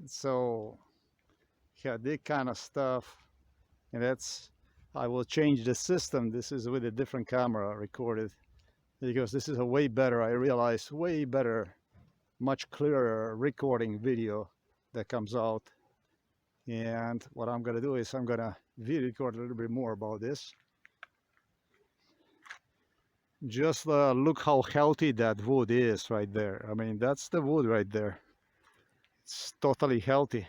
So yeah, this kind of stuff, and I will change the system. This is with a different camera recorded, because this is a way better, I realize, way better, much clearer recording video that comes out. And what I'm gonna do is I'm gonna video record a little bit more about this. Just look how healthy that wood is right there. I mean, that's the wood right there. It's totally healthy.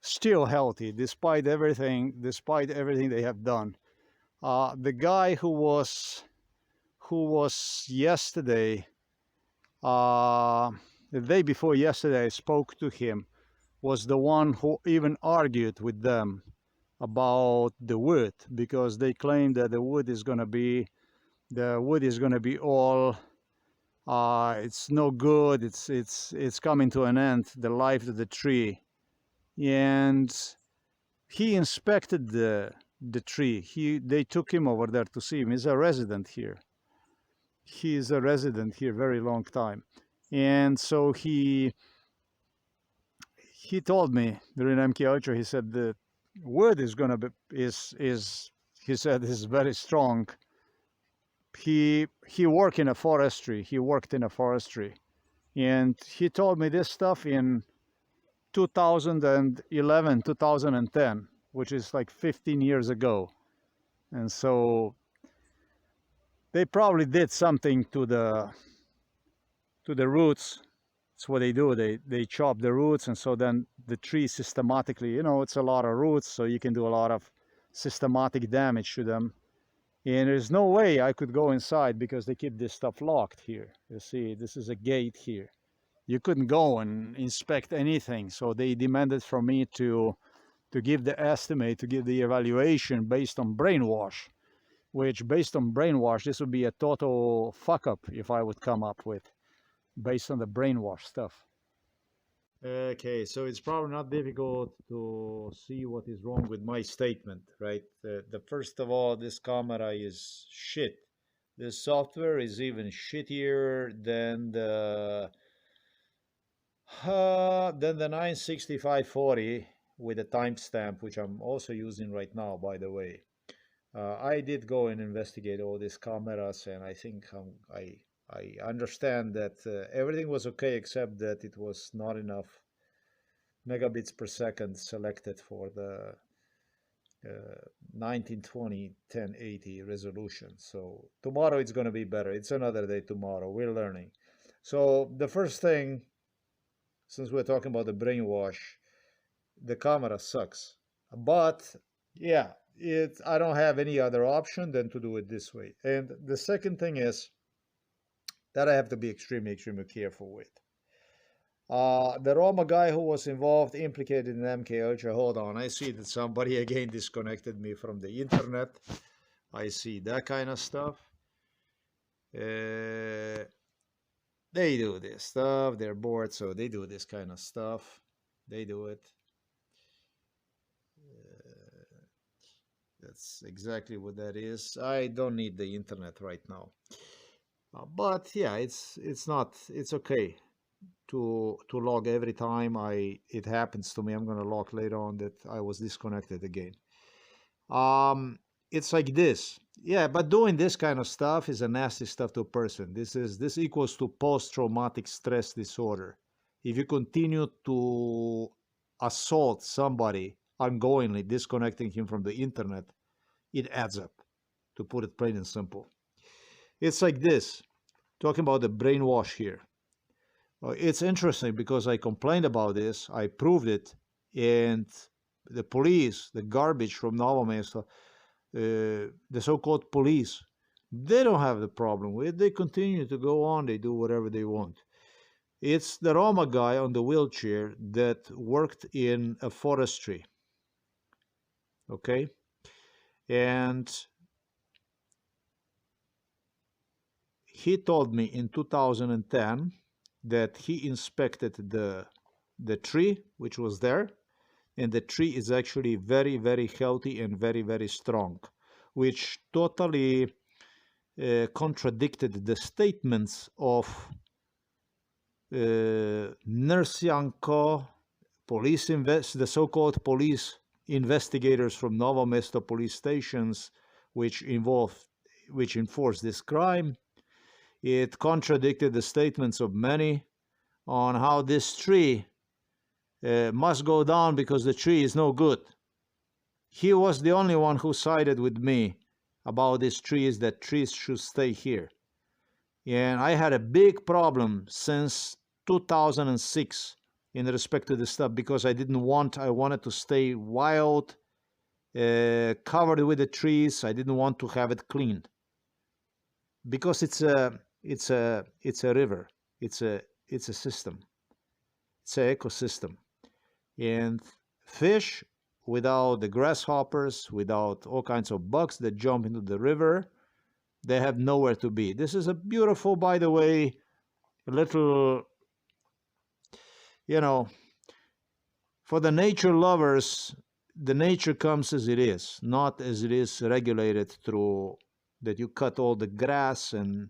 Still healthy despite everything they have done. The guy who was yesterday, the day before yesterday I spoke to him, was the one who even argued with them about the wood, because they claim that the wood is going to be all it's no good, it's coming to an end, the life of the tree. And he inspected the tree. They took him over there to see him. He's a resident here. He is a resident here very long time. And so he told me during MK Ultra, he said the wood is gonna be he said is very strong. He worked in a forestry. And he told me this stuff in 2011, 2010, which is like 15 years ago. And so they probably did something to the roots. That's what they do. They chop the roots, and so then the tree systematically, it's a lot of roots, so you can do a lot of systematic damage to them. And there's no way I could go inside because they keep this stuff locked here. You see, this is a gate here. You couldn't go and inspect anything. So they demanded from me to give the estimate, to give the evaluation based on brainwash, which based on brainwash, this would be a total fuck up if I would come up with, based on the brainwash stuff. Okay, so it's probably not difficult to see what is wrong with my statement, right? The first of all, this camera is shit. The software is even shittier than the 96540 with a timestamp, which I'm also using right now, by the way. I did go and investigate all these cameras, and I think I understand that everything was okay, except that it was not enough megabits per second selected for the 1920 1080 resolution. So tomorrow it's going to be better. It's another day tomorrow. We're learning. So the first thing, since we're talking about the brainwash, the camera sucks. But yeah, I don't have any other option than to do it this way. And the second thing is that I have to be extremely, extremely careful with. The Roma guy who was implicated in MK Ultra, hold on, I see that somebody again disconnected me from the internet. I see that kind of stuff. They do this stuff, they're bored, so they do this kind of stuff. They do it. That's exactly what that is. I don't need the internet right now. But yeah, it's okay to log every time it happens to me. I'm gonna log later on that I was disconnected again. It's like this. Yeah, but doing this kind of stuff is a nasty stuff to a person. This equals to post-traumatic stress disorder. If you continue to assault somebody ongoingly, disconnecting him from the internet, it adds up, to put it plain and simple. It's like this, talking about the brainwash here. It's interesting because I complained about this, I proved it, and the police, the garbage from Novo Mesto, the so-called police, they don't have the problem with it. They continue to go on, they do whatever they want. It's the Roma guy on the wheelchair that worked in a forestry, okay? And he told me in 2010 that he inspected the tree which was there, and the tree is actually very, very healthy and very, very strong, which totally contradicted the statements of Nersianko, the so-called police investigators from Novo Mesto police stations, which enforce this crime. It contradicted the statements of many on how this tree must go down because the tree is no good. He was the only one who sided with me about these trees, that trees should stay here. And I had a big problem since 2006 in respect to this stuff, because I wanted to stay wild, covered with the trees. I didn't want to have it cleaned, because it's a river. It's a system. It's an ecosystem. And fish, without the grasshoppers, without all kinds of bugs that jump into the river, they have nowhere to be. This is a beautiful, by the way, little, for the nature lovers, the nature comes as it is, not as it is regulated through that you cut all the grass and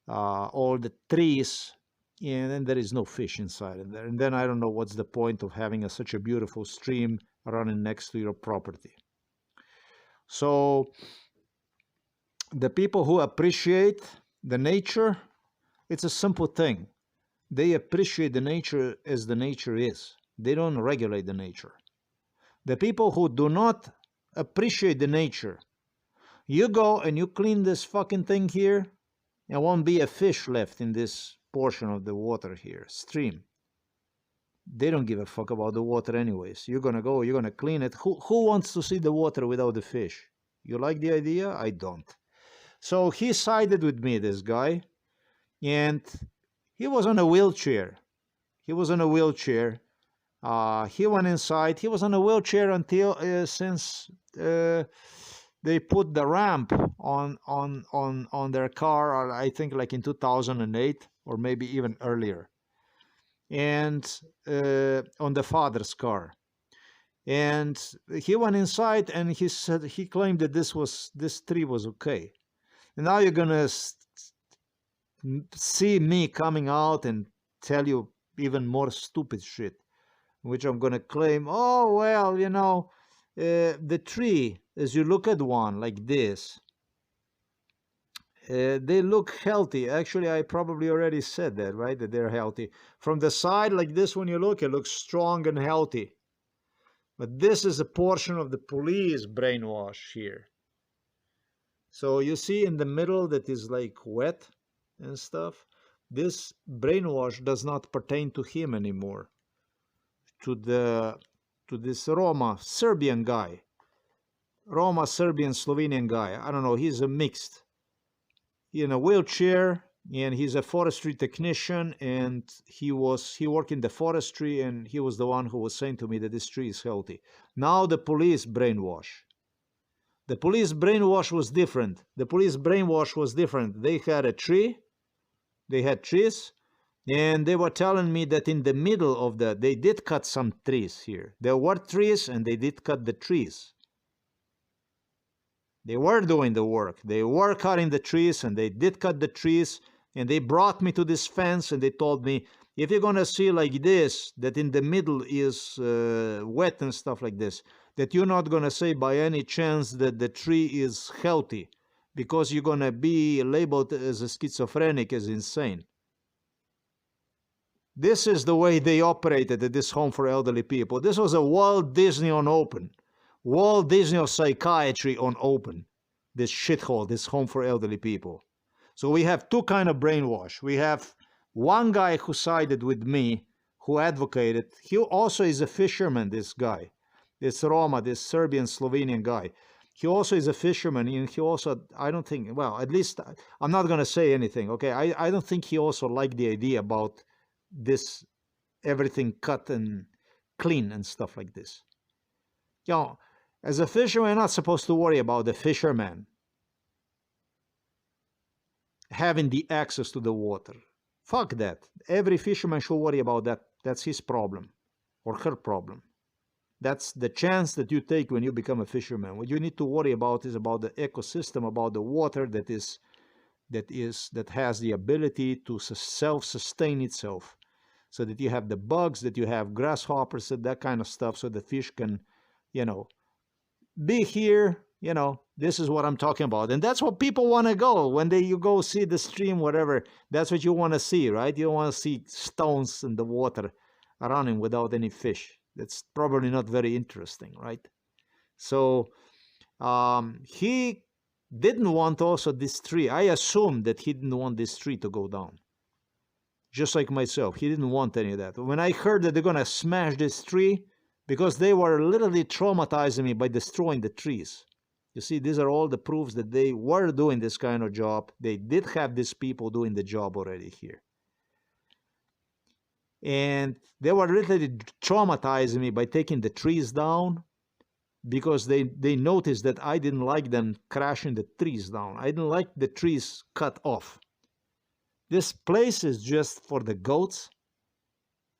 all the trees, and then there is no fish inside in there. And then I don't know what's the point of having such a beautiful stream running next to your property. So the people who appreciate the nature, it's a simple thing. They appreciate the nature as the nature is. They don't regulate the nature. The people who do not appreciate the nature, you go and you clean this fucking thing here, there won't be a fish left in this portion of the water here, stream. They don't give a fuck about the water anyways. You're gonna go, you're gonna clean it. Who wants to see the water without the fish? You like the idea? I don't. So he sided with me, this guy, and he was on a wheelchair. He was on a wheelchair. He went inside. He was on a wheelchair until since they put the ramp on their car, I think like in 2008 or maybe even earlier, and on the father's car. And he went inside and he said, he claimed that this tree was okay. And now you're gonna see me coming out and tell you even more stupid shit, which I'm gonna claim, oh well, the tree, as you look at one like this, they look healthy. Actually, I probably already said that, right? That they're healthy. From the side like this, when you look, it looks strong and healthy. But this is a portion of the police brainwash here. So you see in the middle that is like wet and stuff. This brainwash does not pertain to him anymore. To this Roma Serbian guy. Roma Serbian Slovenian guy. I don't know, he's a mixed. In a wheelchair, and he's a forestry technician, and he worked in the forestry, and he was the one who was saying to me that this tree is healthy. Now the police brainwash. The police brainwash was different. The police brainwash was different. They had a tree, they had trees, and they were telling me that in the middle of they did cut some trees here. There were trees, and they did cut the trees. They were doing the work. They were cutting the trees, and they did cut the trees, and they brought me to this fence, and they told me, if you're going to see like this, that in the middle is wet and stuff like this, that you're not going to say by any chance that the tree is healthy, because you're going to be labeled as a schizophrenic, as insane. This is the way they operated at this home for elderly people. This was a Walt Disney on open. Walt Disney of psychiatry on open. This shithole, this home for elderly people. So we have two kind of brainwash. We have one guy who sided with me, who advocated. He also is a fisherman, this guy. This Roma, this Serbian Slovenian guy. He also is a fisherman, and he also, I don't think, well, at least, I'm not going to say anything, okay? I don't think he also liked the idea about this, everything cut and clean and stuff like this. As a fisherman, you're not supposed to worry about the fisherman having the access to the water. Fuck that. Every fisherman should worry about that. That's his problem or her problem. That's the chance that you take when you become a fisherman. What you need to worry about is about the ecosystem, about the water that has the ability to self-sustain itself. so that you have the bugs, that you have grasshoppers, and that kind of stuff, so the fish can, you know, be here. You know, this is what I'm talking about. And that's what people want to go. When you go see the stream, whatever, that's what you want to see, right? You don't want to see stones in the water running without any fish. That's probably not very interesting, right? So he didn't want also this tree. I assumed that he didn't want this tree to go down. Just like myself, he didn't want any of that. When I heard that they're going to smash this tree, because they were literally traumatizing me by destroying the trees. You see, these are all the proofs that they were doing this kind of job. They did have these people doing the job already here. And they were literally traumatizing me by taking the trees down, because they noticed that I didn't like them crashing the trees down. I didn't like the trees cut off. This place is just for the goats.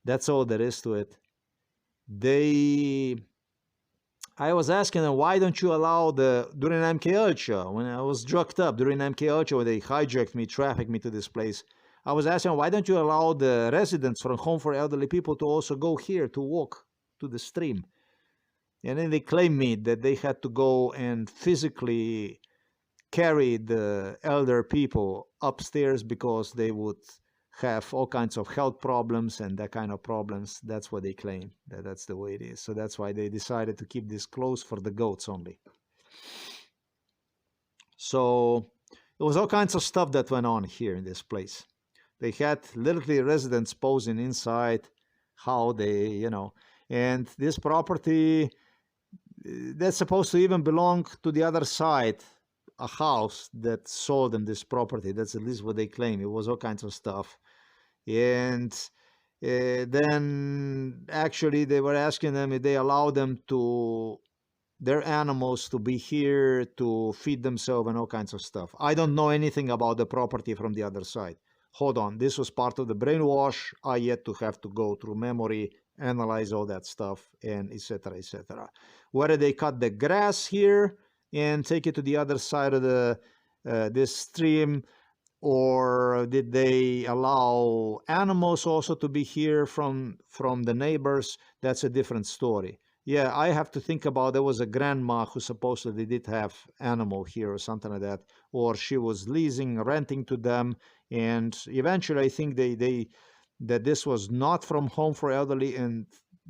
That's all there is to it. I was asking them, why don't you allow during MK Ultra, when I was drugged up during MK Ultra, when they hijacked me, trafficked me to this place, I was asking, why don't you allow the residents from Home for Elderly People to also go here to walk to the stream? And then they claimed me that they had to go and physically carry the elder people upstairs because they would have all kinds of health problems and that kind of problems. That's what they claim. That's the way it is. So that's why they decided to keep this closed for the goats only. So there was all kinds of stuff that went on here in this place. They had literally residents posing inside, how they, you know, and this property, that's supposed to even belong to the other side, a house that sold them this property. That's at least what they claim. It was all kinds of stuff. And then actually they were asking them if they allow them to, their animals to be here to feed themselves and all kinds of stuff. I don't know anything about the property from the other side. Hold on, this was part of the brainwash. I yet to have to go through memory, analyze all that stuff, and etc., etc. Whether they cut the grass here and take it to the other side of the this stream, or did they allow animals also to be here from the neighbors? That's a different story. Yeah, I have to think about, there was a grandma who supposedly did have animal here or something like that, or she was leasing, renting to them, and eventually I think that this was not from Home for Elderly, and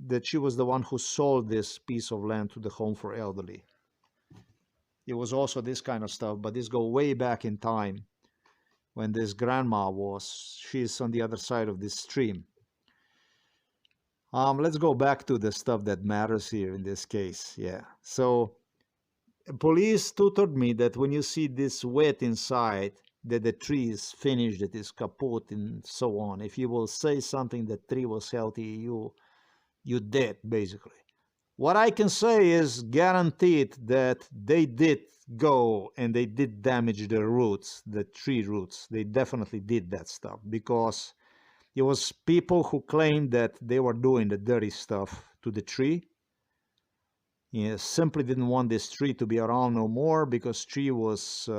that she was the one who sold this piece of land to the Home for Elderly. It was also this kind of stuff, but this go way back in time when this grandma she's on the other side of this stream. Let's go back to the stuff that matters here in this case. Yeah. So police tutored me that when you see this wet inside, that the tree is finished, that is kaput and so on. If you will say something that tree was healthy, you dead, basically. What I can say is guaranteed that they did go and they did damage the roots, the tree roots. They definitely did that stuff, because it was people who claimed that they were doing the dirty stuff to the tree. Simply didn't want this tree to be around no more, because tree was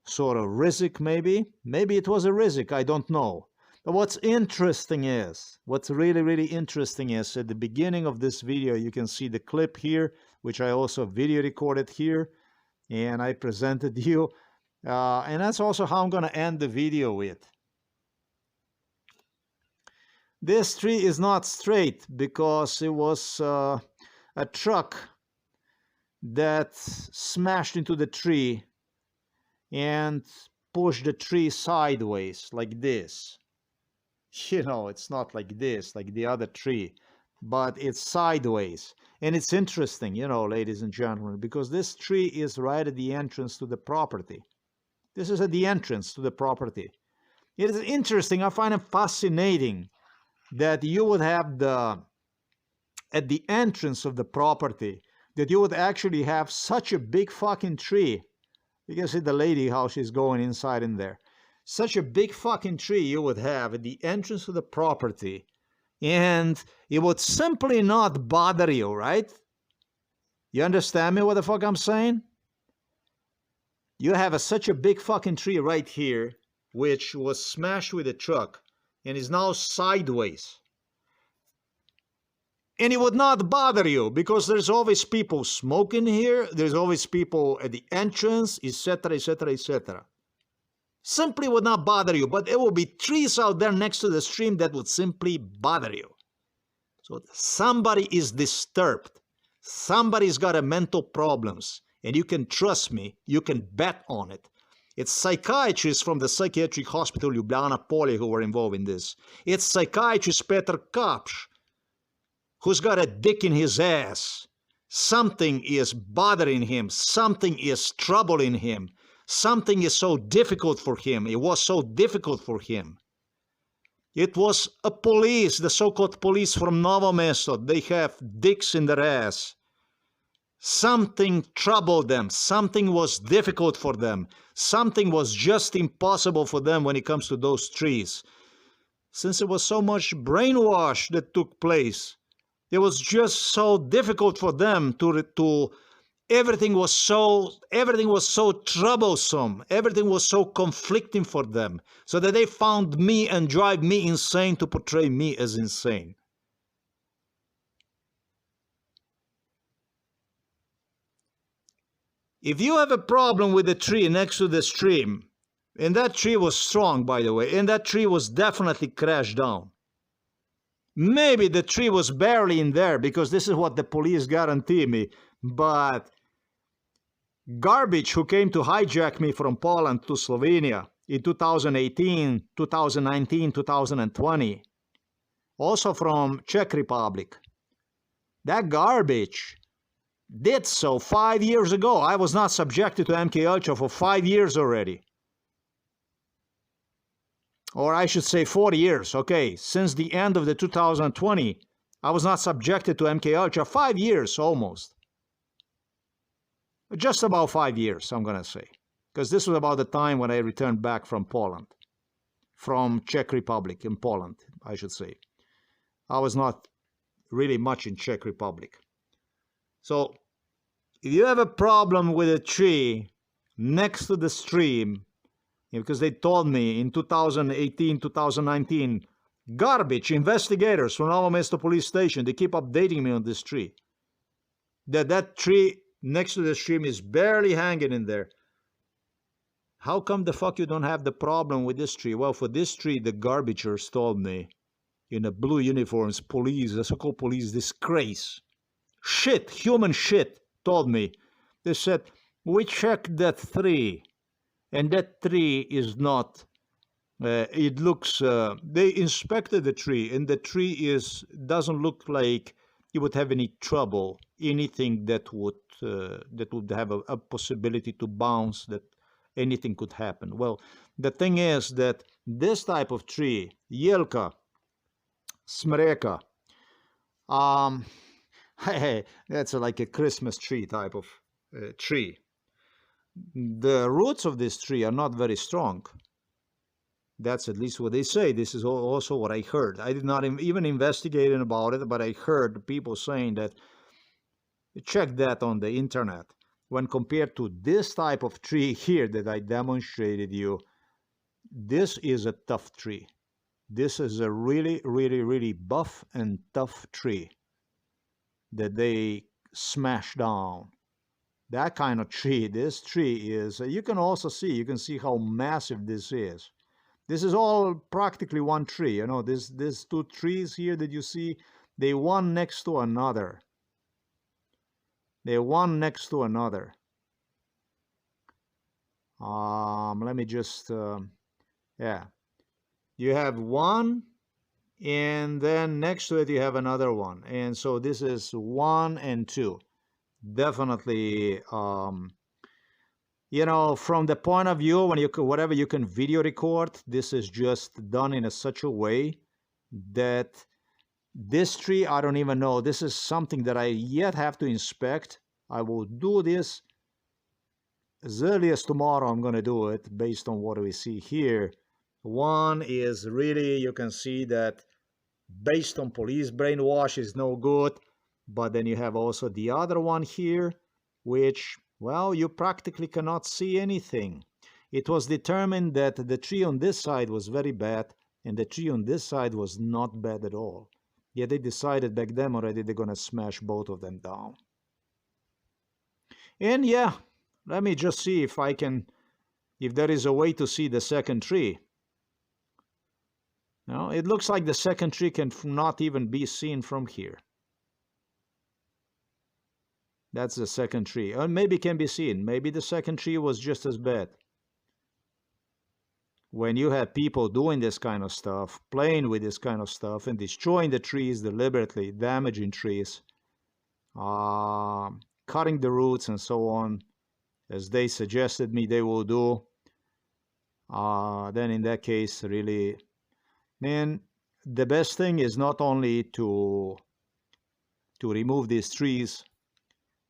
sort of risk, maybe. Maybe it was a risk, I don't know. But what's interesting is, what's really, really interesting is, at the beginning of this video, you can see the clip here, which I also video recorded here, and I presented you. And that's also how I'm going to end the video with. This tree is not straight because it was a truck that smashed into the tree and pushed the tree sideways like this. You know, it's not like this, like the other tree, but it's sideways. And it's interesting, you know, ladies and gentlemen, because this tree is right at the entrance to the property. This is at the entrance to the property. It is interesting. I find it fascinating that you would have at the entrance of the property, that you would actually have such a big fucking tree. You can see the lady, how she's going inside in there. Such a big fucking tree you would have at the entrance of the property, and it would simply not bother you, right? You understand me what the fuck I'm saying? You have such a big fucking tree right here, which was smashed with a truck, and is now sideways. And it would not bother you because there's always people smoking here, there's always people at the entrance, etc., etc., etc. Simply would not bother you, but there will be trees out there next to the stream that would simply bother you. So somebody is disturbed. Somebody's got a mental problems, and you can trust me, you can bet on it. It's psychiatrists from the psychiatric hospital Ljubljana Polje who were involved in this. It's psychiatrist Peter KAPŠ, who's got a dick in his ass. Something is bothering him. Something is troubling him. Something is so difficult for him. It was so difficult for him. It was a police, the so-called police from Novo Mesto. They have dicks in their ass. Something troubled them. Something was difficult for them. Something was just impossible for them when it comes to those trees. Since it was so much brainwash that took place, it was just so difficult for them to everything was so troublesome, everything was so conflicting for them, so that they found me and drive me insane to portray me as insane. If you have a problem with the tree next to the stream, and that tree was strong, by the way, and that tree was definitely crashed down. Maybe the tree was barely in there, because this is what the police guarantee me, but garbage who came to hijack me from Poland to Slovenia in 2018, 2019, 2020, also from Czech Republic, that garbage did so 5 years ago. I was not subjected to MK Ultra for 5 years already. Or I should say 4 years, okay, since the end of the 2020, I was not subjected to MK Ultra 5 years almost. Just about 5 years, I'm gonna say, because this was about the time when I returned back from Poland, from Czech Republic in Poland, I should say. I was not really much in Czech Republic. So, if you have a problem with a tree next to the stream, because they told me in 2018, 2019, garbage investigators from Novo Mesto police station, they keep updating me on this tree, that tree next to the stream is barely hanging in there. How come the fuck you don't have the problem with this tree? Well, for this tree, the garbagers told me, in the blue uniforms, police, the so-called police disgrace, shit, human shit, told me. They said, we checked that tree, and that tree is not, it looks, they inspected the tree, and the tree doesn't look like it would have any trouble, anything that would have a possibility to bounce, that anything could happen. Well, the thing is that this type of tree, Jelka, Smreka, that's like a Christmas tree type of tree. The roots of this tree are not very strong. That's at least what they say. This is also what I heard. I did not even investigate about it, but I heard people saying that, check that on the internet. When compared to this type of tree here that I demonstrated you, this is a tough tree. This is a really, really, really buff and tough tree that they smash down. That kind of tree, this tree is, you can also see, you can see how massive this is. This is all practically one tree, you know, these two trees here that you see, they one next to another. They're one next to another. Let me just, yeah. You have one, and then next to it you have another one. And so this is 1 and 2. Definitely, you know, from the point of view, when whatever you can video record, this is just done in such a way that this tree, I don't even know. This is something that I yet have to inspect. I will do this as early as tomorrow. I'm going to do it based on what we see here. One is really, you can see that based on police brainwash is no good. But then you have also the other one here, which, well, you practically cannot see anything. It was determined that the tree on this side was very bad. And the tree on this side was not bad at all. Yet they decided back then already they're going to smash both of them down. And yeah, let me just see if there is a way to see the second tree. Now, it looks like the second tree can not even be seen from here. That's the second tree. Or maybe it can be seen. Maybe the second tree was just as bad. When you have people doing this kind of stuff, playing with this kind of stuff, and destroying the trees deliberately, damaging trees, cutting the roots and so on, as they suggested me they will do, then in that case, really, man, the best thing is not only to remove these trees.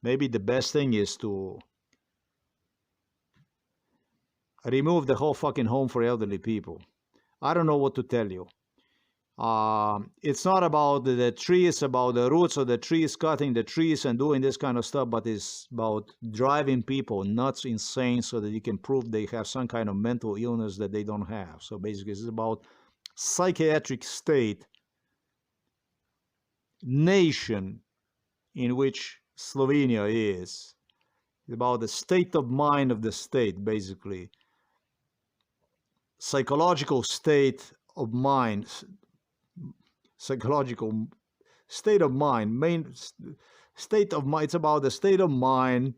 Maybe the best thing is to remove the whole fucking home for elderly people. I don't know what to tell you. It's not about the trees, about the roots of the trees, cutting the trees and doing this kind of stuff, but it's about driving people nuts, insane, so that you can prove they have some kind of mental illness that they don't have. So basically, it's about psychiatric state, nation in which Slovenia is. It's about the state of mind of the state, basically. Psychological state of mind, psychological state of mind, main state of mind. It's about the state of mind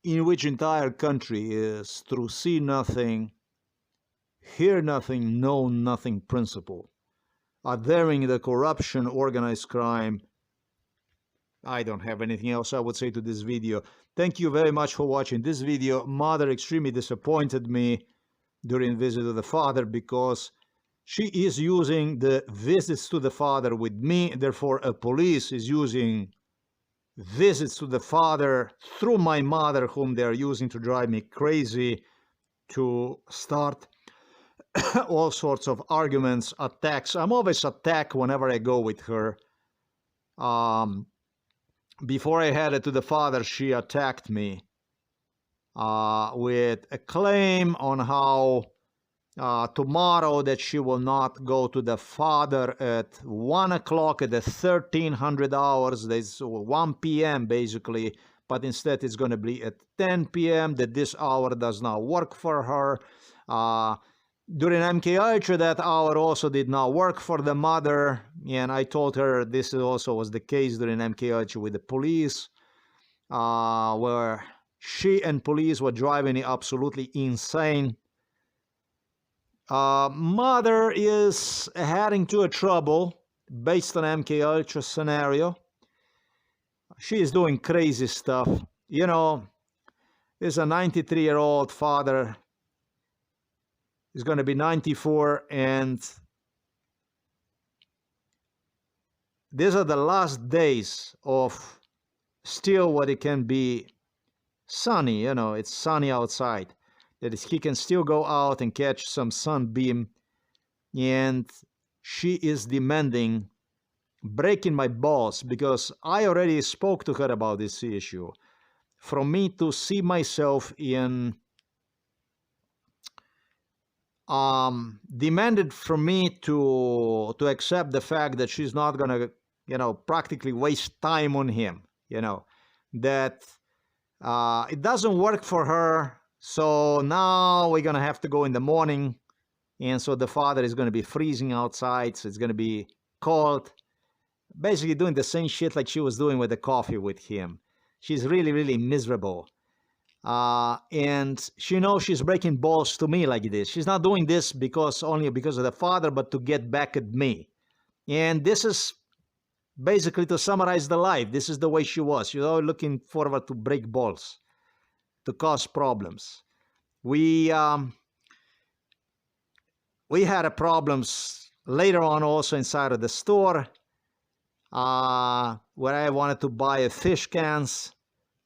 in which entire country is through see nothing, hear nothing, know nothing principle. Adhering the corruption, organized crime. I don't have anything else I would say to this video. Thank you very much for watching this video. Mother extremely disappointed me during visit to the father because she is using the visits to the father with me. Therefore, a police is using visits to the father through my mother, whom they are using to drive me crazy, to start all sorts of arguments, attacks. I'm always attacked whenever I go with her. Before I headed to the father, she attacked me with a claim on how tomorrow that she will not go to the father at 1 o'clock at the 1300 hours. That's 1 p.m. basically, but instead it's going to be at 10 p.m. that this hour does not work for her. During MKH, that hour also did not work for the mother, and I told her this also was the case during MKH with the police, where she and police were driving me absolutely insane. Mother is heading to a trouble based on MKH scenario. She is doing crazy stuff. You know, there's a 93-year-old father. He's going to be 94, and these are the last days of still what it can be sunny. You know, it's sunny outside. That is, he can still go out and catch some sunbeam, and she is demanding, breaking my balls, because I already spoke to her about this issue. From me to see myself in demanded from me to accept the fact that she's not gonna, you know, practically waste time on him, you know, that it doesn't work for her. So now we're gonna have to go in the morning, and so the father is gonna be freezing outside, so it's gonna be cold. Basically doing the same shit like she was doing with the coffee with him. She's really, really miserable. And she knows she's breaking balls to me like this. She's not doing this only because of the father, but to get back at me. And this is basically, to summarize the life, this is the way she was. She was always looking forward to break balls, to cause problems. We had a problems later on also inside of the store, where I wanted to buy a fish cans.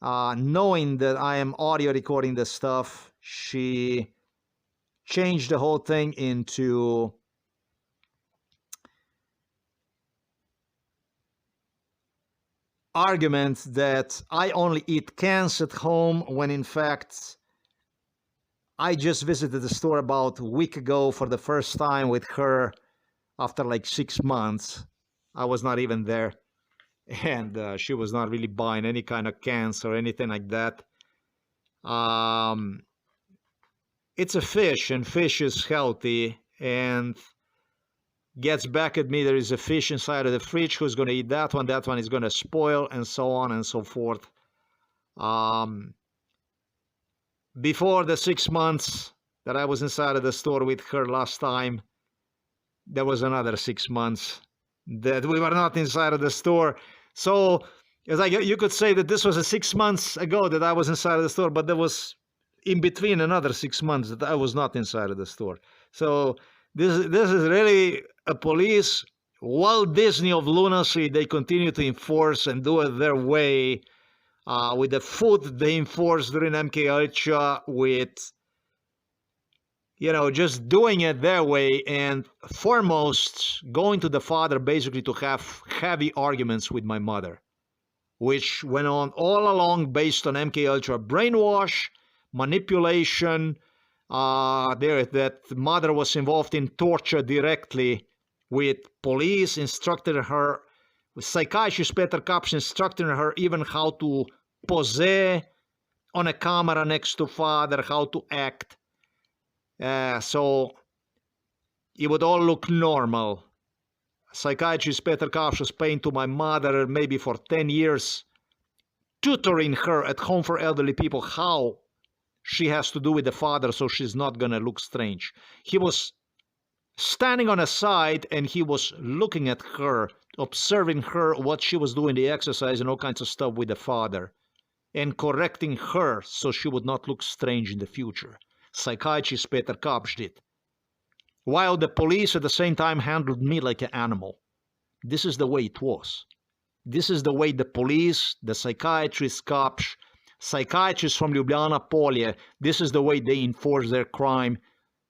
Knowing that I am audio recording the stuff, she changed the whole thing into argument that I only eat cans at home, when in fact I just visited the store about a week ago for the first time with her after like 6 months. I was not even there. And she was not really buying any kind of cans or anything like that. It's a fish, and fish is healthy, and gets back at me. There is a fish inside of the fridge. Who's going to eat that one? That one is going to spoil, and so on and so forth. Before the 6 months that I was inside of the store with her last time, there was another 6 months that we were not inside of the store. So it's like you could say that this was a 6 months ago that I was inside of the store, but there was in between another 6 months that I was not inside of the store. So this is really a police Walt Disney of lunacy. They continue to enforce and do it their way. With the food they enforced during MK Ultra, with, you know, just doing it their way, and foremost going to the father basically to have heavy arguments with my mother, which went on all along based on MK Ultra brainwash, manipulation. That mother was involved in torture directly, with police instructed her, with psychiatrist Peter KAPŠ instructing her even how to pose on a camera next to father, how to act. So it would all look normal. Psychiatrist Peter KAPŠ was paying to my mother maybe for 10 years, tutoring her at home for elderly people how she has to do with the father so she's not going to look strange. He was standing on a side and he was looking at her, observing her, what she was doing, the exercise and all kinds of stuff with the father, and correcting her so she would not look strange in the future. Psychiatrist Peter KAPŠ did. While the police at the same time handled me like an animal. This is the way it was. This is the way the police, the psychiatrist KAPŠ, psychiatrists from Ljubljana Polje, this is the way they enforce their crime,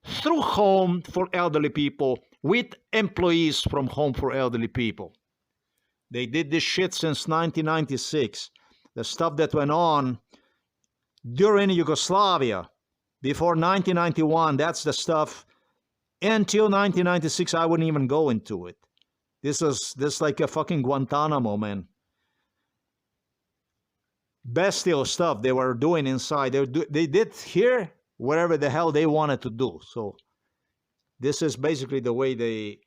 through Home for Elderly People, with employees from Home for Elderly People. They did this shit since 1996. The stuff that went on during Yugoslavia, before 1991, that's the stuff. Until 1996, I wouldn't even go into it. This is like a fucking Guantanamo, man. Bestial stuff they were doing inside. They did here whatever the hell they wanted to do. So this is basically the way they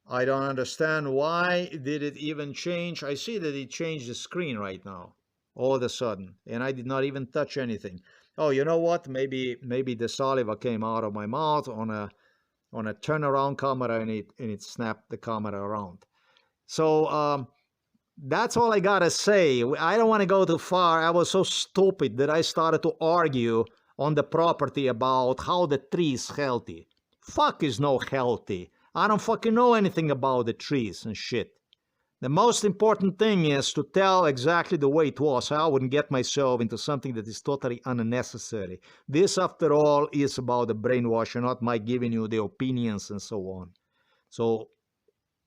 I don't understand why did it even change. I see that it changed the screen right now all of a sudden, and I did not even touch anything. Oh, you know what? Maybe the saliva came out of my mouth on a turnaround camera, and it snapped the camera around. So that's all I gotta say. I don't want to go too far. I was so stupid that I started to argue on the property about how the tree is healthy. Fuck is no healthy. I don't fucking know anything about the trees and shit. The most important thing is to tell exactly the way it was. I wouldn't get myself into something that is totally unnecessary. This, after all, is about the brainwash and not my giving you the opinions and so on. So,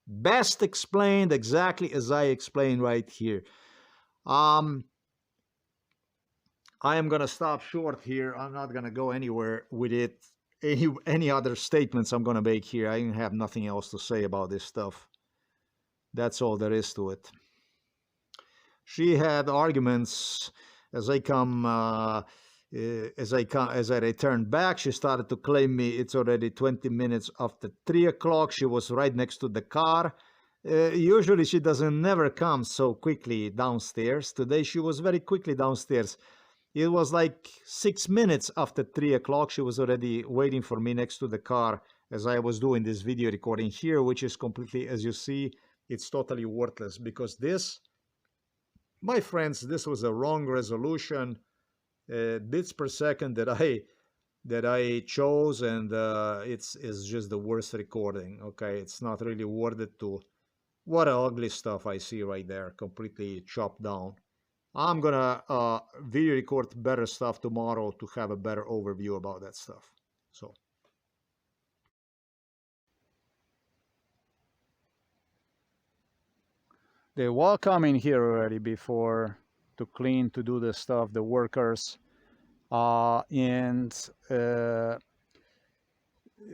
best explained exactly as I explained right here. I am going to stop short here. I'm not going to go anywhere with it. Any other statements I'm going to make here. I have nothing else to say about this stuff. That's all there is to it. She had arguments as I returned back. She started to claim me. It's already 20 minutes after 3 o'clock. She was right next to the car. Usually she never come so quickly downstairs. Today she was very quickly downstairs. It was like 6 minutes after 3 o'clock. She was already waiting for me next to the car as I was doing this video recording here, which is completely, as you see, it's totally worthless, because this, my friends, this was a wrong resolution, bits per second that I chose, and it's just the worst recording. Okay, it's not really worth it. To what ugly stuff I see right there, completely chopped down. I'm gonna video record better stuff tomorrow to have a better overview about that stuff. So they were coming here already before to clean, to do the stuff, the workers. And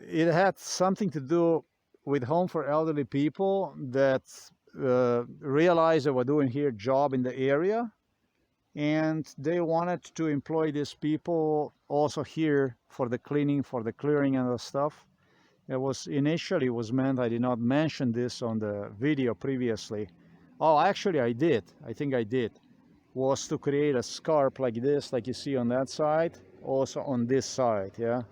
it had something to do with home for elderly people that realized they were doing here job in the area, and they wanted to employ these people also here for the cleaning, for the clearing and the stuff. It was initially was meant, I did not mention this on the video previously. Oh, actually I did. I think I did. Was to create a scarp like this, like you see on that side, also on this side, yeah.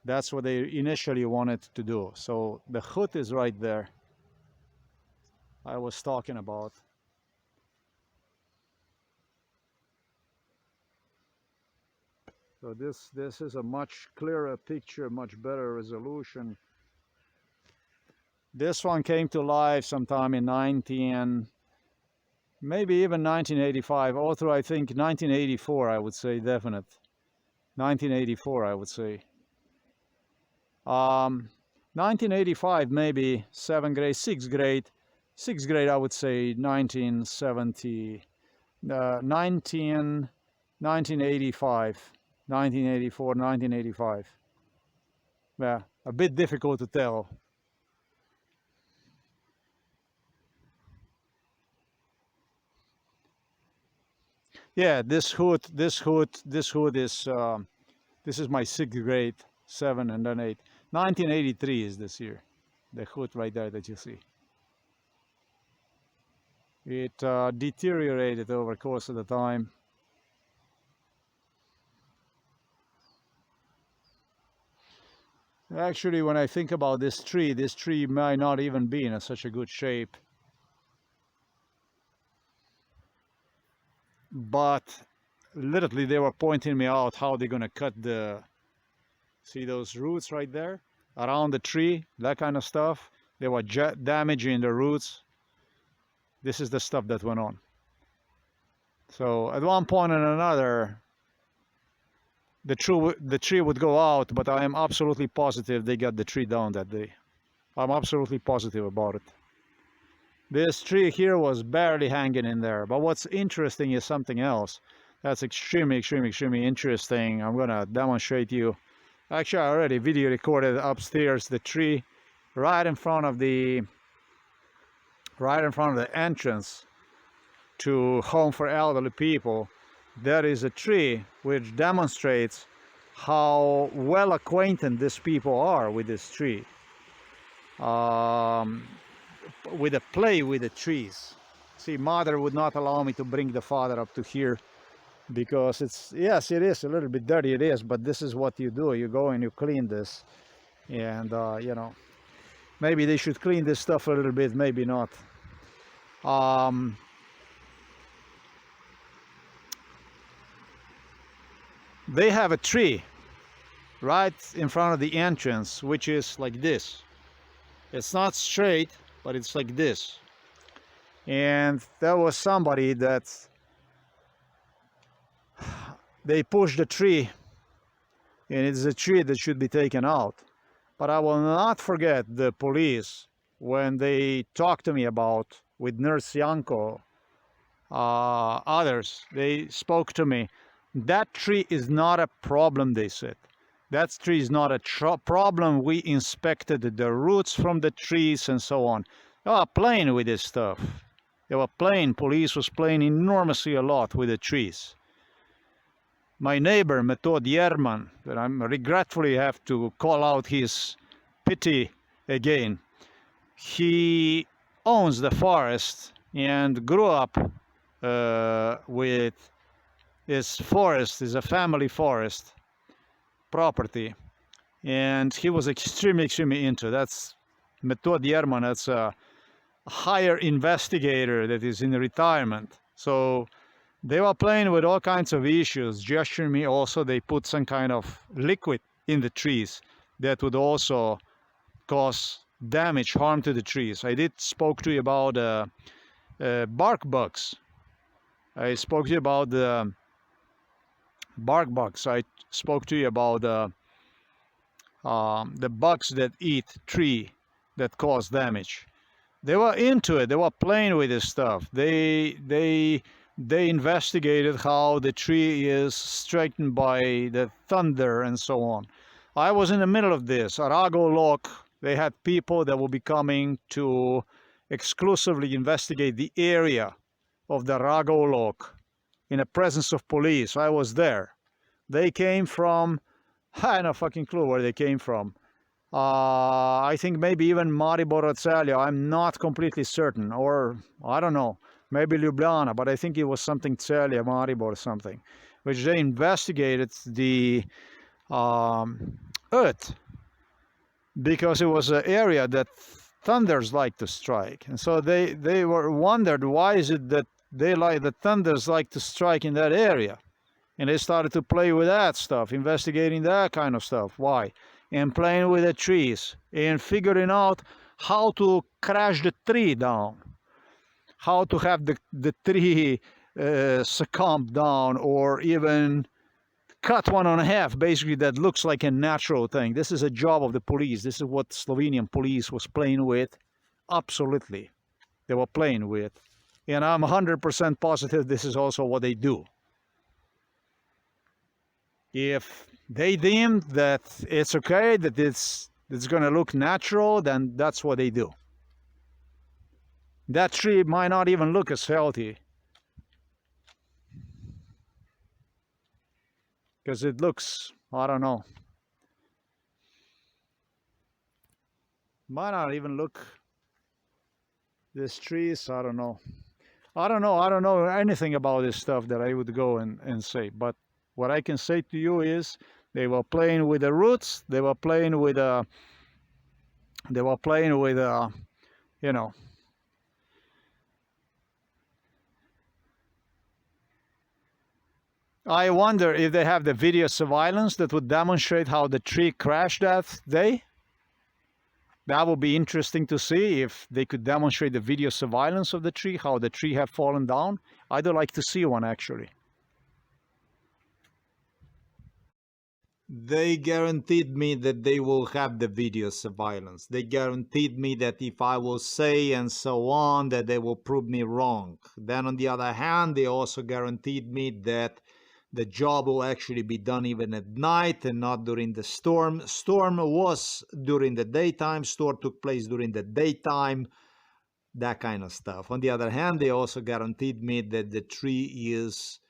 That's what they initially wanted to do. So the hood is right there. I was talking about. So this is a much clearer picture, much better resolution. This one came to life sometime in maybe even 1985, or through I think 1984, I would say, definite. 1984, I would say. 1985, maybe 7th grade, 6th grade. 6th grade, I would say 1970, 1985, 1984, 1985. Yeah, a bit difficult to tell. Yeah, this hood is, this is my 6th grade, 7 and then 8. 1983 is this year, the hood right there that you see. It deteriorated over the course of the time. Actually, when I think about this tree might not even be in such a good shape. But literally they were pointing me out how they're gonna cut the, see those roots right there around the tree, that kind of stuff. They were damaging the roots. This is the stuff that went on. So at one point or another, the tree would go out, but I am absolutely positive they got the tree down that day. I'm absolutely positive about it. This tree here was barely hanging in there. But what's interesting is something else. That's extremely interesting. I'm gonna demonstrate you. Actually, I already video recorded upstairs the tree right in front of the entrance to Home for Elderly People. There is a tree which demonstrates how well acquainted these people are with this tree. With the play with the trees. See, mother would not allow me to bring the father up to here because it's, yes, it is a little bit dirty, it is, but this is what you do. You go and you clean this, and you know, maybe they should clean this stuff a little bit, maybe not. They have a tree right in front of the entrance, which is like this. It's not straight, but it's like this. And there was somebody that they pushed the tree, and it's a tree that should be taken out. But I will not forget the police when they talked to me about, with Nurse Yanko, others, they spoke to me. That tree is not a problem, they said. That tree is not a problem. We inspected the roots from the trees and so on. They were playing with this stuff. They were playing, police was playing enormously a lot with the trees. My neighbor, Metod Yerman, that I regretfully have to call out his pity again, he owns the forest and grew up with his forest, is a family forest property, and he was extremely into. That's Metod Yerman. That's a higher investigator that is in retirement. So they were playing with all kinds of issues, gesturing me also. They put some kind of liquid in the trees that would also cause damage, harm to the trees. I did spoke to you about bark bugs. I spoke to you about the bark bugs. I spoke to you about the bugs that eat tree that cause damage. They were into it. They were playing with this stuff. They they investigated how the tree is straightened by the thunder and so on. I was in the middle of this. Arago Lock, they had people that will be coming to exclusively investigate the area of the Arago Lock in the presence of police. I was there. They came from, I have no fucking clue where they came from. I think maybe even Maribor or Celje, I'm not completely certain, or I don't know, maybe Ljubljana, but I think it was something Celje, Maribor or something, which they investigated the earth, because it was an area that thunders like to strike. And so they were wondered, why is it that the thunders like to strike in that area? And they started to play with that stuff, investigating that kind of stuff. Why? And playing with the trees and figuring out how to crash the tree down, how to have the tree succumb down, or even cut one in half. Basically, that looks like a natural thing. This is a job of the police. This is what Slovenian police was playing with. Absolutely, they were playing with. And I'm 100% positive this is also what they do. If they deem that it's okay, that it's going to look natural, then that's what they do. That tree might not even look as healthy, because it looks, I don't know, might not even look, this trees, I don't know anything about this stuff that I would go and say. But what I can say to you is, they were playing with the roots, they were playing with you know, I wonder if they have the video surveillance that would demonstrate how the tree crashed that day. That would be interesting to see, if they could demonstrate the video surveillance of the tree, how the tree had fallen down. I'd like to see one, actually. They guaranteed me that they will have the video surveillance. They guaranteed me that if I will say and so on, that they will prove me wrong. Then on the other hand, they also guaranteed me that the job will actually be done even at night and not during the storm. Storm was during the daytime, storm took place during the daytime, that kind of stuff. On the other hand, they also guaranteed me that the tree is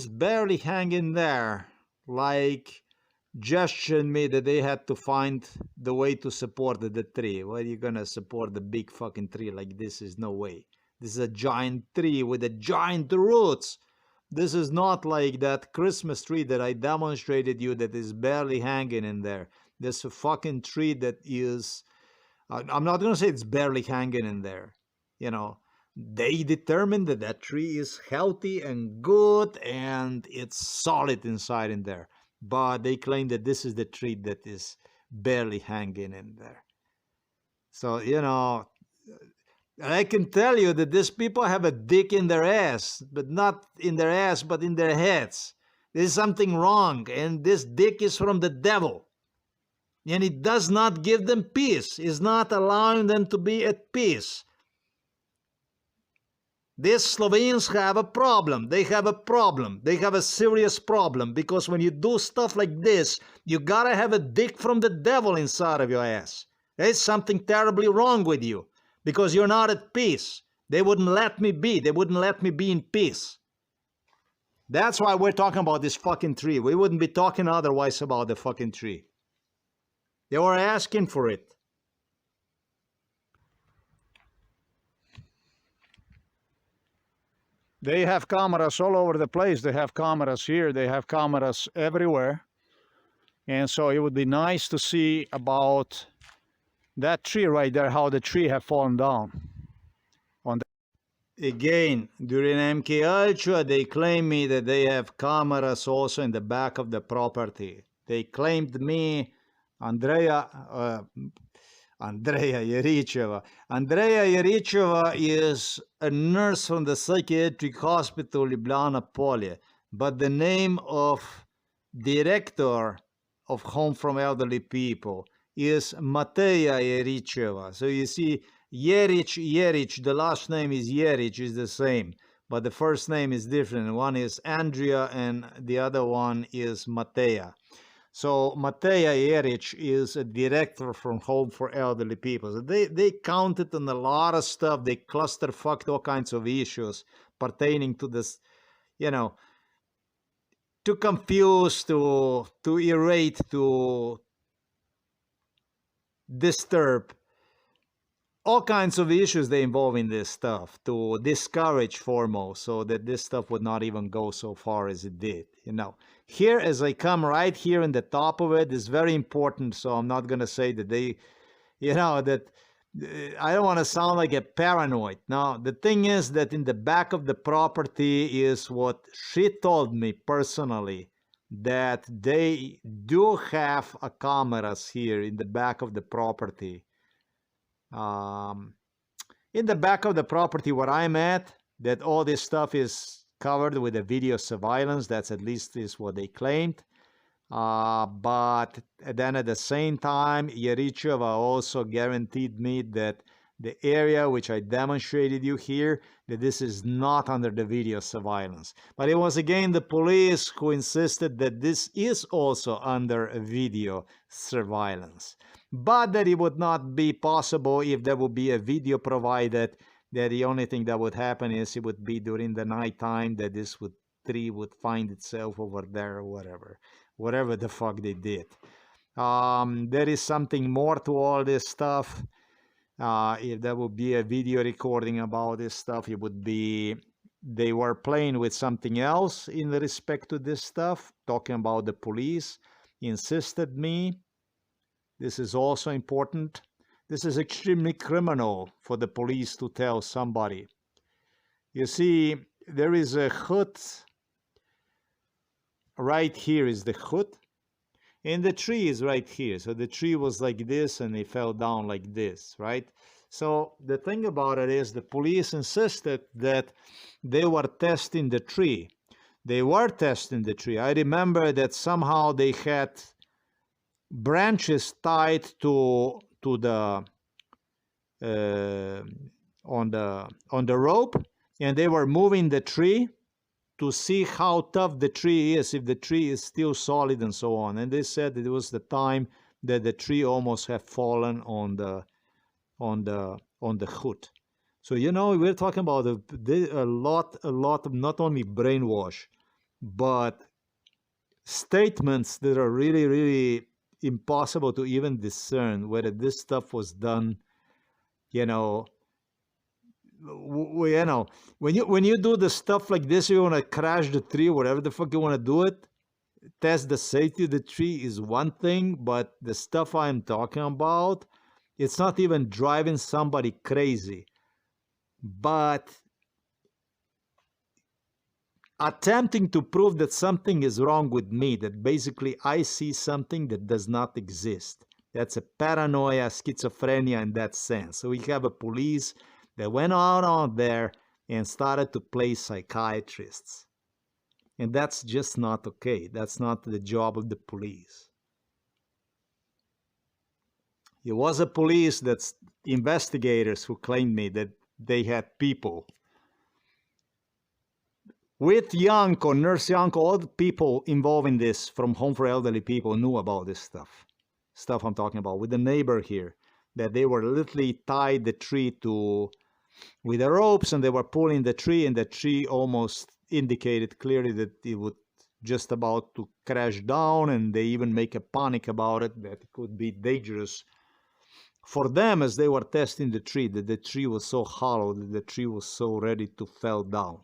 barely hanging there, like gesturing me that they had to find the way to support the tree. Why are you gonna support the big fucking tree like this? Is no way. This is a giant tree with a giant roots. This is not like that Christmas tree that I demonstrated you that is barely hanging in there. There's a fucking tree that is, I'm not gonna say it's barely hanging in there, you know. They determined that that tree is healthy and good and it's solid inside in there. But they claim that this is the tree that is barely hanging in there. So, you know, I can tell you that these people have a dick in their ass, but not in their ass, but in their heads. There's something wrong, and this dick is from the devil. And it does not give them peace. It's not allowing them to be at peace. These Slovenes have a problem. They have a problem. They have a serious problem, because when you do stuff like this, you gotta have a dick from the devil inside of your ass. There's something terribly wrong with you, because you're not at peace. They wouldn't let me be. They wouldn't let me be in peace. That's why we're talking about this fucking tree. We wouldn't be talking otherwise about the fucking tree. They were asking for it. They have cameras all over the place. They have cameras here. They have cameras everywhere. And so it would be nice to see about that tree right there, how the tree have fallen down. Again, during MK Ultra, they claim me that they have cameras also in the back of the property. They claimed me, Andrea Jericheva. Andrea Jericheva is a nurse from the psychiatric hospital Ljubljana Polje, but the name of director of Home from Elderly People is Mateja Jericheva. So you see, Jeric, the last name is Jeric, is the same, but the first name is different. One is Andrea and the other one is Mateja. So Mateja Jeric is a director from Home for Elderly People. So they counted on a lot of stuff. They cluster fucked all kinds of issues pertaining to this, you know, to confuse, to irate, to disturb. All kinds of issues they involve in this stuff to discourage foremost, so that this stuff would not even go so far as it did. You know, here as I come right here in the top of it is very important. So I'm not going to say that they, you know, that I don't want to sound like a paranoid. Now, the thing is that in the back of the property is what she told me personally, that they do have a cameras here in the back of the property. In the back of the property where I'm at, that all this stuff is covered with a video surveillance. That's at least is what they claimed. But then at the same time, Yericheva also guaranteed me that the area which I demonstrated you here, that this is not under the video surveillance. But it was again the police who insisted that this is also under a video surveillance. But that it would not be possible if there would be a video provided, that the only thing that would happen is it would be during the night time, that this tree would find itself over there or whatever the fuck they did. There is something more to all this stuff. If there would be a video recording about this stuff, it would be they were playing with something else in respect to this stuff, talking about the police, insisted me. This is also important. This is extremely criminal for the police to tell somebody. You see, there is a hut. Right here is the hut. And the tree is right here. So the tree was like this and it fell down like this, right? So the thing about it is the police insisted that they were testing the tree. They were testing the tree. I remember that somehow they had branches tied to the on the rope, and they were moving the tree to see how tough the tree is, if the tree is still solid and so on. And they said that it was the time that the tree almost had fallen on the hut. So, you know, we're talking about a lot of not only brainwash, but statements that are really, really impossible to even discern whether this stuff was done, you know. You know, when you do the stuff like this, you want to crash the tree, whatever the fuck you want to do it, test the safety of the tree is one thing, but the stuff I'm talking about, it's not even driving somebody crazy, but attempting to prove that something is wrong with me, that basically I see something that does not exist. That's a paranoia, schizophrenia in that sense. So we have a police that went out there and started to play psychiatrists. And that's just not okay. That's not the job of the police. It was a police that's investigators who claimed me that they had people with Yanko, Nurse Yanko, all the people involved in this from Home for Elderly People knew about this stuff. Stuff I'm talking about with the neighbor here, that they were literally tied the tree to with the ropes, and they were pulling the tree, and the tree almost indicated clearly that it would just about to crash down, and they even make a panic about it, that it could be dangerous for them as they were testing the tree, that the tree was so hollow, that the tree was so ready to fall down.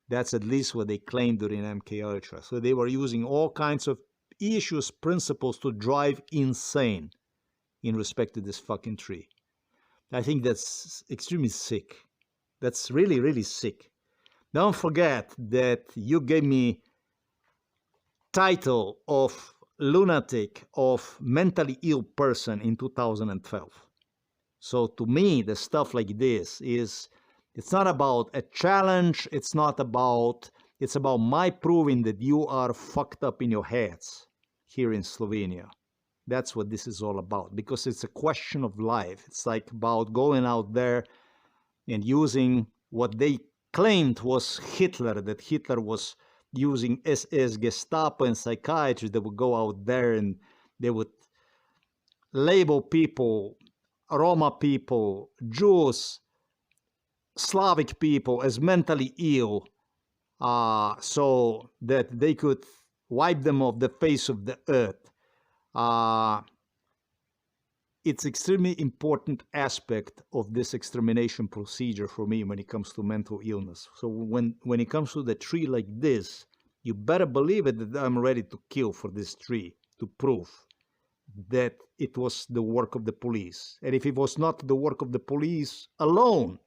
That's at least what they claimed during MK Ultra. So they were using all kinds of issues, principles to drive insane in respect to this fucking tree. I think that's extremely sick. That's really, really sick. Don't forget that you gave me title of lunatic, of mentally ill person in 2012. So to me, the stuff like this is, it's not about a challenge. It's about my proving that you are fucked up in your heads here in Slovenia. That's what this is all about, because it's a question of life. It's like about going out there and using what they claimed was Hitler, that Hitler was using SS, Gestapo, and psychiatrists that would go out there and they would label people, Roma people, Jews, Slavic people as mentally ill, so that they could wipe them off the face of the earth. It's extremely important aspect of this extermination procedure for me when it comes to mental illness. So when it comes to the tree like this, you better believe it that I'm ready to kill for this tree to prove that it was the work of the police. And if it was not the work of the police alone,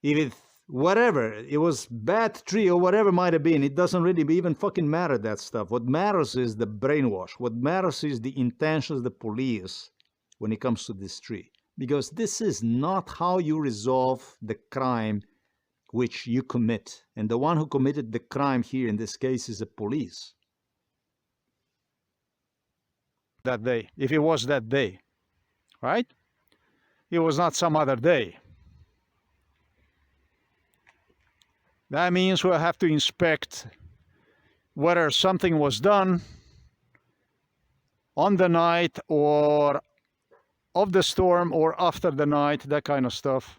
if it whatever, it was bad tree or whatever might have been, it doesn't really even fucking matter, that stuff. What matters is the brainwash. What matters is the intentions of the police when it comes to this tree. Because this is not how you resolve the crime which you commit. And the one who committed the crime here in this case is the police. That day, if it was that day, right? It was not some other day. That means we'll have to inspect whether something was done on the night or of the storm or after the night, that kind of stuff.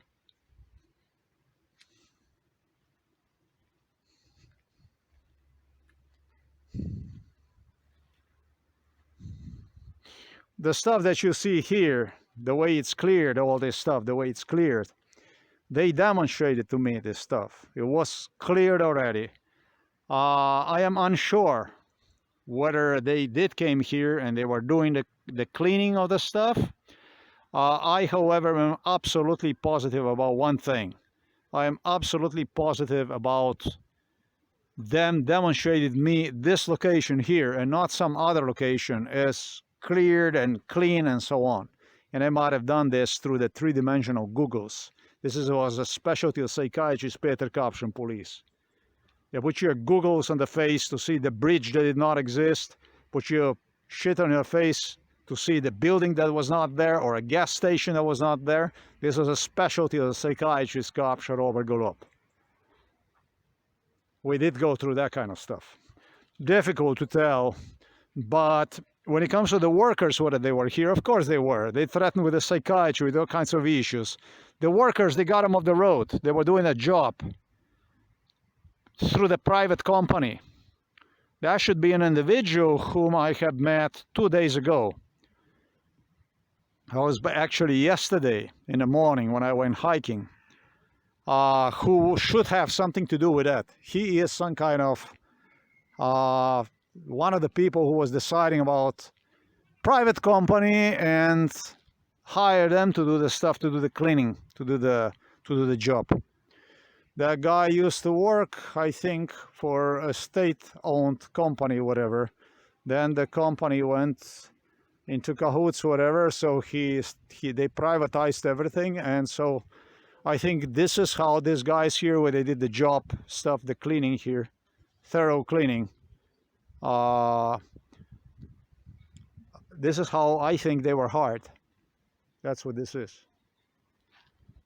The stuff that you see here, the way it's cleared, all this stuff, the way it's cleared, they demonstrated to me this stuff. It was cleared already. I am unsure whether they did came here and they were doing the cleaning of the stuff. I, however, am absolutely positive about one thing. I am absolutely positive about them demonstrated me this location here and not some other location as cleared and clean and so on. And they might have done this through the three-dimensional Googles. This was a specialty of psychiatrist Peter KAPŠ and police. They put your Googles on the face to see the bridge that did not exist, put your shit on your face to see the building that was not there or a gas station that was not there. This was a specialty of the psychiatrist KAPŠ Robert Golob. We did go through that kind of stuff. Difficult to tell, but when it comes to the workers, whether they were here, of course they were. They threatened with the psychiatry, with all kinds of issues. The workers, they got them off the road. They were doing a job through the private company. That should be an individual whom I have met 2 days ago. I was actually yesterday in the morning when I went hiking, who should have something to do with that. He is some kind of one of the people who was deciding about private company and hire them to do the stuff, to do the cleaning, to do the job. That guy used to work, I think, for a state-owned company, whatever. Then the company went into cahoots, whatever. So they privatized everything, and so I think this is how these guys here, where they did the job stuff, the cleaning here, thorough cleaning. This is how I think they were hired. That's what this is.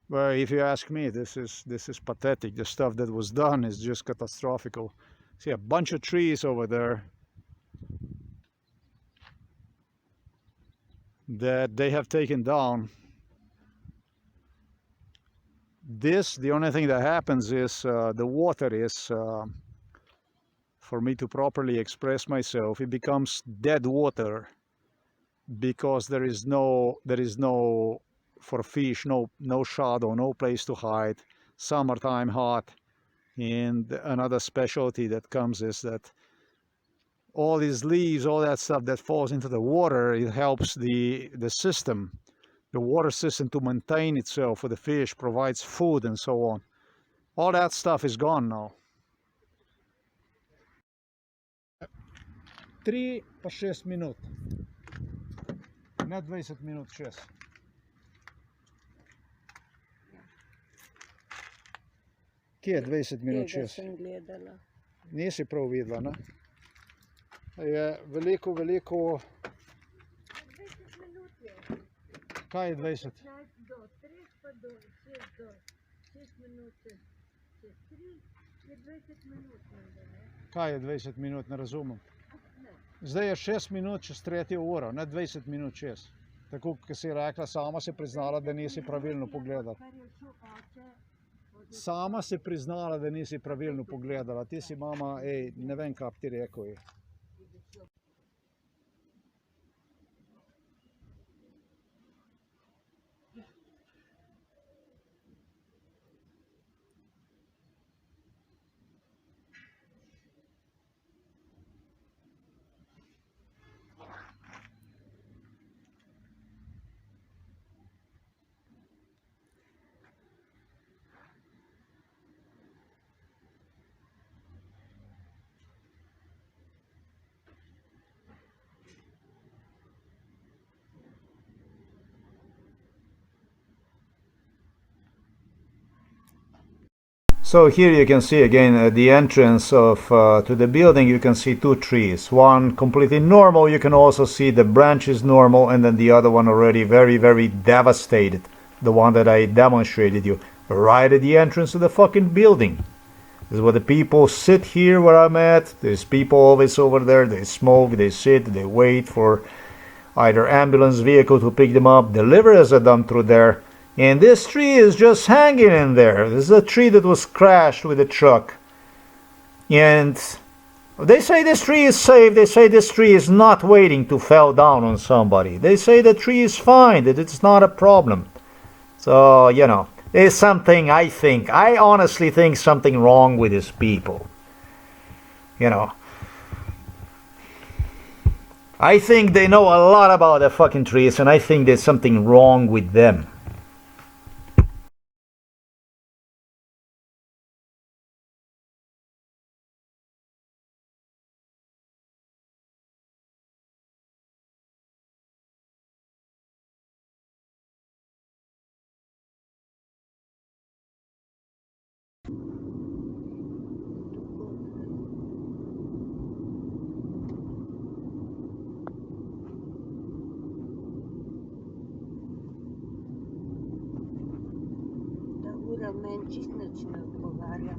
But if you ask me, this is pathetic. The stuff that was done is just catastrophical. See a bunch of trees over there that they have taken down. The only thing that happens is the water is, for me to properly express myself, it becomes dead water because there is no for fish, no shadow, no place to hide. Summertime hot. And another specialty that comes is that all these leaves, all that stuff that falls into the water, it helps the system, the water system, to maintain itself for the fish, provides food and so on. All that stuff is gone now. 3 pa 6 minut. Ne 20 minut, 6. Kje je 20 minut, 6? Tega sem gledala. Nisi prav videla, ne? Je veliko Kaj je 20? Do 3 pa do 6 minut čez 3 je 20 minut. Kaj je 20 minut, ne razumem. Ne. Zdaj je 6 minut čez 3. uro, ne 20 minut čez. Tako, kot si rekla, sama si priznala, da nisi pravilno pogledala. Sama si priznala, da nisi pravilno pogledala. Ti si mama, ne vem, kaj ti rekel. So here you can see again at the entrance of to the building, you can see 2 trees. One completely normal, you can also see the branches normal, and then the other one already very, very devastated. The one that I demonstrated you right at the entrance of the fucking building. This is where the people sit here where I'm at. There's people always over there. They smoke, they sit, they wait for either ambulance vehicle to pick them up. Deliveries are done through there. And this tree is just hanging in there. This is a tree that was crashed with a truck. And they say this tree is safe. They say this tree is not waiting to fall down on somebody. They say the tree is fine, that it's not a problem. So, you know, there's something, I honestly think something wrong with these people. You know. I think they know a lot about the fucking trees, and I think there's something wrong with them. Meni čist nič ne odgovarja.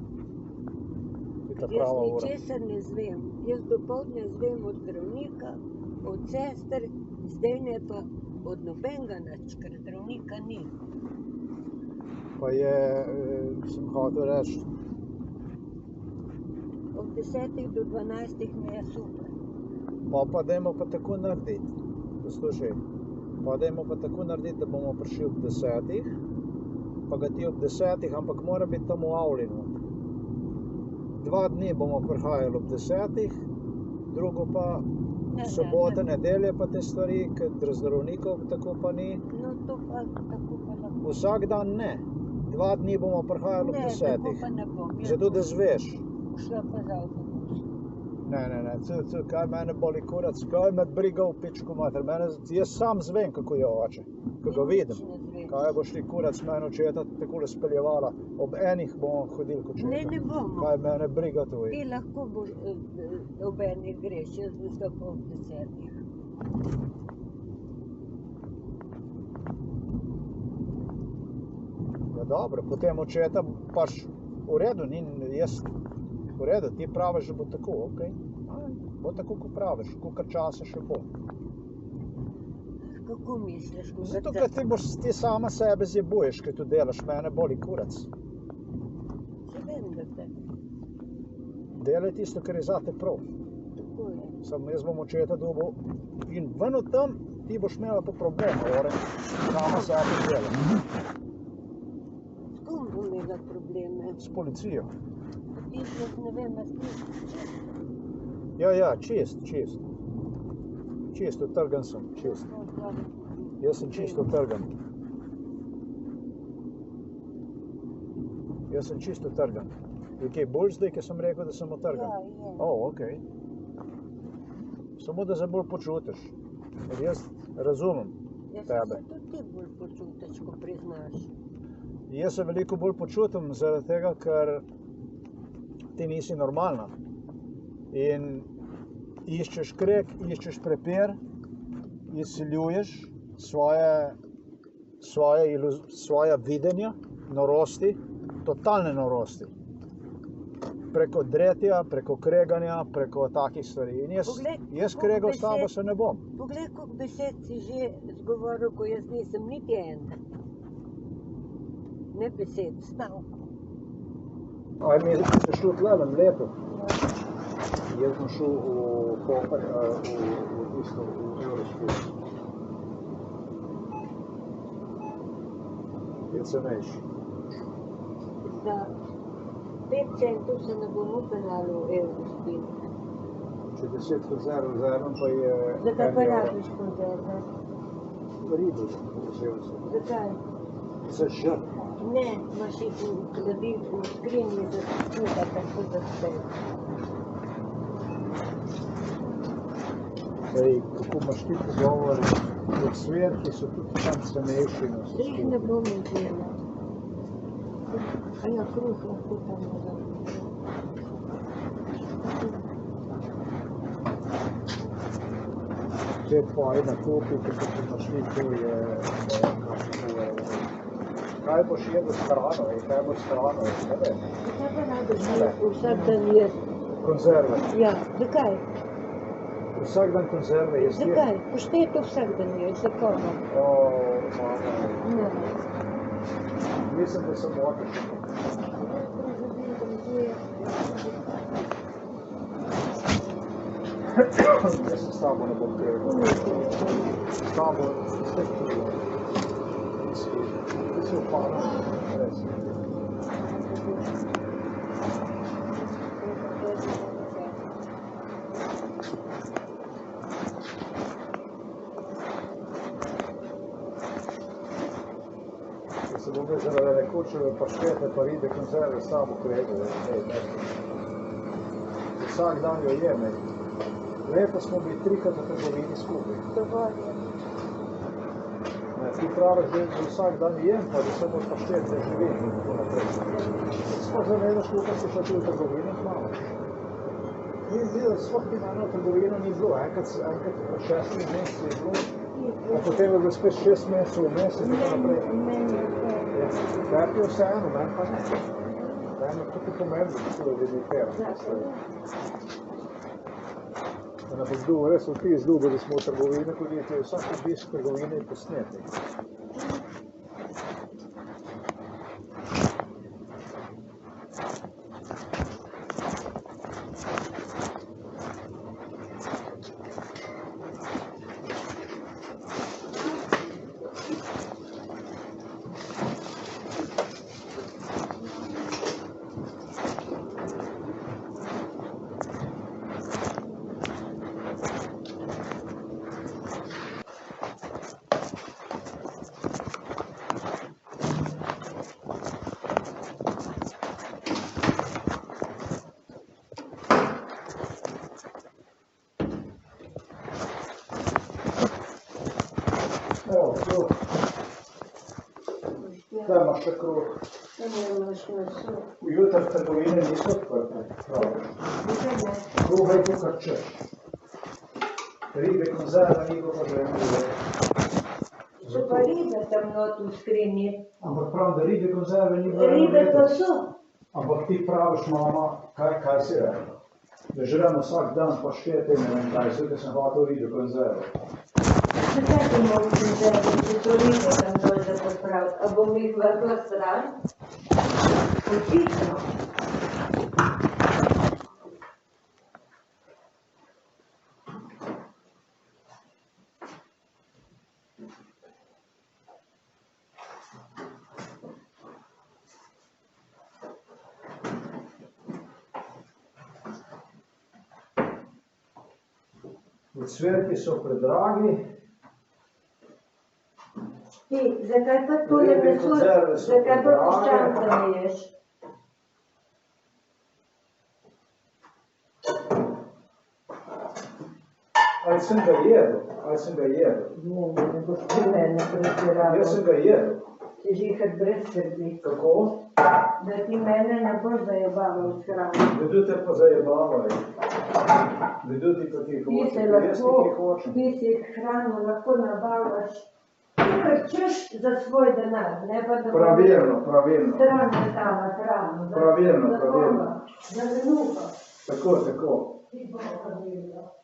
Jaz ničesar ne zvem. Jaz dopoldne zvem od zdravnika, od sester, zdaj ne pa od nobenega nič, ker zdravnika ni. Pa je, sem hotel reči. Od 10 do 12 mi je super. Pa dajmo pa tako narediti. Poslušaj, pa dajmo pa tako narediti, da bomo prišli ob 10. Pa ga ti ob 10, ampak mora biti tam v avlinu. 2 dni bomo prihajali ob 10, drugo pa sobota, nedelje pa te stvari, ker zdravnikov tako pa ni. No to pa tako pa lahko. Vsak dan ne. 2 dni bomo prihajali ob 10. Ne, tako pa ne bom. Zato da zveš. Šla pa za avtobus. Ne, kaj mene boli kurac, kaj me briga v pičku mater. Jaz sam zvem, kako je oče, ko ga vidim. Kaj boš ti kurac mene očeta takole speljevala, ob enih bomo hodili kot očeta. Ne bomo. Kaj mene briga tvoj. Ti lahko ob enih greš, jaz bi šla pa ob 10. Ja dobro, potem očeta pač v redu, v redu, ti praviš, da bo tako, okej? Bo tako, ko praviš, kolikor časa še bo. Kako misliš? Zato, ker ti sama sebe zjebuješ, ker tu delaš, mene boli kurac. Se vem, da te. Delaj tisto, kar je zate prav. Tako je. Samo jaz bom očeta dobil in ven od tam ti boš imela pa problem, sama sebe dela. S kom bom imela probleme? S policijo. Jaz ne vem, a čist. Ja, čist. Čist, utrgan sem, čist. Jaz sem čisto utrgan. Jaz sem čisto utrgan. Je kaj bolj zdaj, ker sem rekel, da sem utrgan? Ja, je. Okej. Samo da se bolj počutiš. Jer jaz razumem tebe. Jaz se tudi ti bolj počutiš, ko priznaš. Jaz se veliko bolj počutim zaradi tega, ker ti nisi normalna. In iščeš kreg, iščeš prepir, izsiljuješ svoje svoja videnja, norosti, totalne norosti. Preko dretja, preko kreganja, preko takih stvari. In jaz kregal s tabo se ne bom. Poglej, koliko besed si že zgovoril, ko jaz nisem niti en. Ne besed, stavko. Aj, mi ste šli v tlelem letu. Jaz sem šel v Eurosport. Je cenejši. Za 5 centov se ne bom upeljal v Eurosport. Če 10 konzerv vzamem, pa je... Zakaj pa rabiš konzerve? Ribo vzel sem. Zakaj? Za žrt. Ne, imaš jih v hladilniku, v skrinji za skuha, tako za vse. Kako imaš ti pogovori, od sverki so tudi tam cenejši. Jih ne bom vzela. A ja, kruh lahko tam nazaj. Če tvoje nakupi, ko so našli, to je kaj boš jedel s hrano in kaj boš s hrano, ne vem. Zakaj pa najbolj vsak dan jesti? Konzerve. Ja, zakaj? Vsak dan konzerve jesti. Zakaj? Poštejte vsak dan jesti, za koga? Mama. Ne. Mislim, da se motiš. Jaz se s tabo ne bom kregal. S tabo ste krivo. Ti si upadal. Res. Jaz se bom zaradi nekočeve paštete pa ribe konzerve s tabo kregal. Vsak dan jo jem. Leto smo bili 3-krat v trgovini skupaj. Dovolj je. Ti praviš, da vsak dan jem, pa da se bo paštet ne živim in tako naprej. Sploh zavedaš, koliko si šla ti v trgovini z mamo. Ni videl, sploh ti mano v trgovino ni bilo. Enkrat v 6 meseci je bilo, a potem je bilo spet 6 mesecev v mesec in tako naprej. Meni je vse. Kaj ti je vseeno, meni pa ne. Meni je tukaj pomembno, da se ljudje tera. Da nam bo res vtis dugo, da smo v trgovini, tudi je vsak obisk trgovine posneti. Evo, kruh. Kaj imaš še kruh? Ujutro trgovine niso odprte, pravi. Kruha je tukaj češ. Ribe konzerve niko pa že ne. So pa ribe tam not v skrinji. Ampak pravim, da ribe konzerve ni bilo. Ribe pa so. Ampak ti praviš, mama, kaj si rekla? Da želimo vsak dan paštete in ne vem kaj, da sem hotel ribe konzerve. Zakaj bi mogli konzerve, če so ribe tam dol za popraviti? A bom jih vrgla stran? Očitno. Cvetki so predragi. Ti, zakaj pa tole mesur, zakaj pa piščanca ne ješ? Ali sem ga jedel? Ne boš ti mene pretiraval. Jaz sem ga jedel. Si žihar brez skrbi. Kako? Da ti mene ne boš zajebaval s hrano. Vedu te pa zajebavaj. Vedu ti pa ti hoče. Ti si hrano lahko nabavaš. Kar Češ za svoj denar, ne pa da Pravilno. stran metala hrano. Pravilno. Za vnuka. Tako. Ti bo pravilno.